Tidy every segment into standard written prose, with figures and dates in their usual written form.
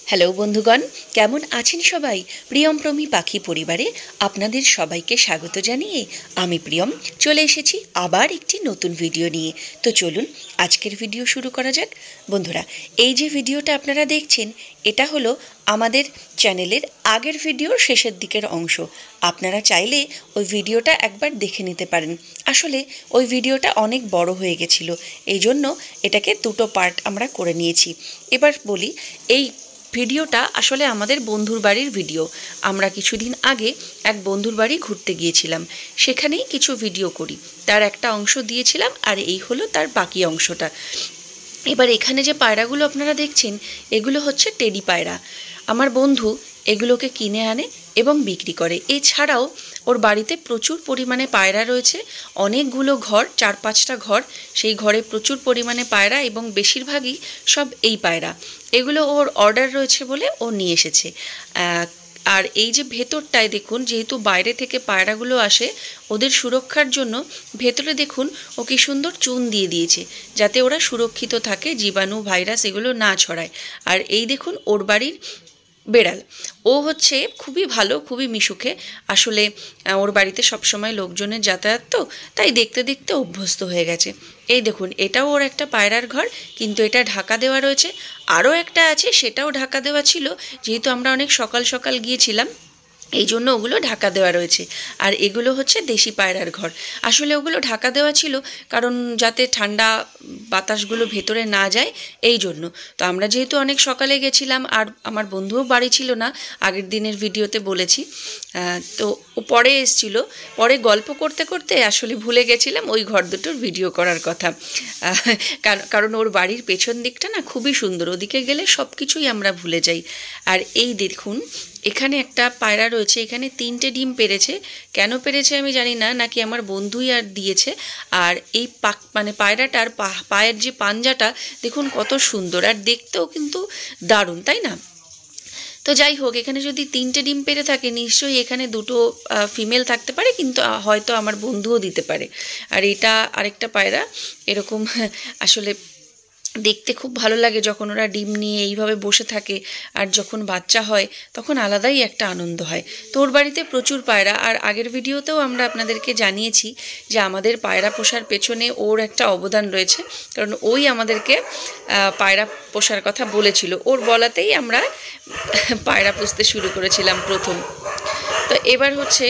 Hello বন্ধুগণ, কেমন আছেন সবাই? প্রিয়মপ্রমী পাখি পরিবারে আপনাদের সবাইকে স্বাগত জানিয়ে আমি প্রিয়ম চলে এসেছি আবার একটি নতুন ভিডিও নিয়ে। তো চলুন আজকের ভিডিও শুরু করা যাক। বন্ধুরা, এই যে ভিডিওটা আপনারা দেখছেন এটা হলো আমাদের চ্যানেলের আগের ভিডিওর শেষের দিকের অংশ। আপনারা চাইলে ওই ভিডিওটা একবার দেখে নিতে পারেন। আসলে ওই ভিডিওটা অনেক বড় হয়ে গেছিলো, এই জন্য এটাকে দুটো পার্ট আমরা করে নিয়েছি। এবার বলি, এই ভিডিওটা আসলে আমাদের বন্ধুর বাড়ির ভিডিও। আমরা কিছুদিন আগে এক বন্ধুর বাড়ি ঘুরতে গিয়েছিলাম, সেখানেই কিছু ভিডিও করি, তার একটা অংশ দিয়েছিলাম আর এই হলো তার বাকি অংশটা। এবার এখানে যে পায়রাগুলো আপনারা দেখছেন এগুলো হচ্ছে টেডি পায়রা। আমার বন্ধু এগুলোকে কিনে আনে এবং বিক্রি করে। এছাড়াও ওর বাড়িতে প্রচুর পরিমাণে পায়রা রয়েছে, অনেকগুলো ঘর, 4-5টা ঘর, সেই ঘরে প্রচুর পরিমাণে পায়রা এবং বেশিরভাগই সব এই পায়রা। এগুলো ওর অর্ডার রয়েছে বলে ও নিয়ে এসেছে। আর এই যে ভেতরটায় দেখুন, যেহেতু বাইরে থেকে পায়রাগুলো আসে, ওদের সুরক্ষার জন্য ভেতরে দেখুন ও কি সুন্দর চুন দিয়ে দিয়েছে, যাতে ওরা সুরক্ষিত থাকে, জীবাণু ভাইরাস এগুলো না ছড়ায়। আর এই দেখুন ওর বাড়ির বেড়াল, ও হচ্ছে খুবই ভালো, খুবই মিশুকে। আসলে ওর বাড়িতে সবসময় লোকজনের যাতায়াত, তো তাই দেখতে দেখতে অভ্যস্ত হয়ে গেছে। এই দেখুন, এটাও ওর একটা পায়রার ঘর, কিন্তু এটা ঢাকা দেওয়া রয়েছে। আরও একটা আছে, সেটাও ঢাকা দেওয়া ছিল, যেহেতু আমরা অনেক সকাল সকাল গিয়েছিলাম এই জন্য ওগুলো ঢাকা দেওয়া রয়েছে। আর এগুলো হচ্ছে দেশি পায়রার ঘর। আসলে ওগুলো ঢাকা দেওয়া ছিল কারণ যাতে ঠান্ডা বাতাসগুলো ভেতরে না যায়, এই জন্য। তো আমরা যেহেতু অনেক সকালে গেছিলাম আর আমার বন্ধুও বাড়ি ছিল না, আগের দিনের ভিডিওতে বলেছি, তো ও পরে এসছিল, পরে গল্প করতে করতে আসলে ভুলে গেছিলাম ওই ঘর দুটোর ভিডিও করার কথা। কারণ ওর বাড়ির পেছন দিকটা না খুবই সুন্দর, ওদিকে গেলে সব কিছুই আমরা ভুলে যাই। আর এই দেখুন, এখানে একটা পায়রা রয়েছে, এখানে 3টে ডিম পেড়েছে। কেন পেড়েছে আমি জানি না, নাকি আমার বন্ধুই আর দিয়েছে। আর এই মানে পায়রাটার পায়ের যে পাঞ্জাটা দেখুন কত সুন্দর, আর দেখতেও কিন্তু দারুণ, তাই না? তো যাই হোক, এখানে যদি 3টে ডিম পেড়ে থাকে, নিশ্চয়ই এখানে 2টো ফিমেল থাকতে পারে, কিন্তু হয়তো আমার বন্ধুও দিতে পারে। আর এটা আরেকটা পায়রা, এরকম আসলে দেখতে খুব ভালো লাগে যখন ওরা ডিম নিয়ে এইভাবে বসে থাকে, আর যখন বাচ্চা হয় তখন আলাদাই একটা আনন্দ হয়। তো ওর বাড়িতে প্রচুর পায়রা, আর আগের ভিডিওতেও আমরা আপনাদেরকে জানিয়েছি যে আমাদের পায়রা পোষার পেছনে ওর একটা অবদান রয়েছে, কারণ ওই আমাদেরকে পায়রা পোষার কথা বলেছিল, ওর বলাতেই আমরা পায়রা পুষতে শুরু করেছিলাম প্রথম। তো এবার হচ্ছে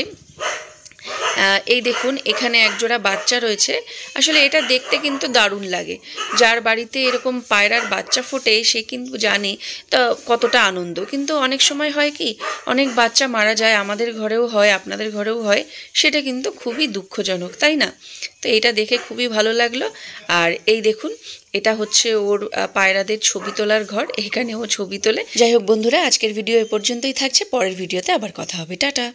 এই দেখুন, এখানে একজোড়া বাচ্চা রয়েছে। আসলে এটা দেখতে কিন্তু দারুণ লাগে, যার বাড়িতে এরকম পায়রার বাচ্চা ফোটে সে কিন্তু জানে তা কতটা আনন্দ। কিন্তু অনেক সময় হয় কি, অনেক বাচ্চা মারা যায়, আমাদের ঘরেও হয়, আপনাদের ঘরেও হয়, সেটা কিন্তু খুবই দুঃখজনক, তাই না? তো এটা দেখে খুবই ভালো লাগলো। আর এই দেখুন, এটা হচ্ছে ওর পায়রাদের ছবি তোলার ঘর, এখানে ও ছবি তোলে। যাই হোক বন্ধুরা, আজকের ভিডিও এ পর্যন্তই থাকছে, পরের ভিডিওতে আবার কথা হবে। টাটা।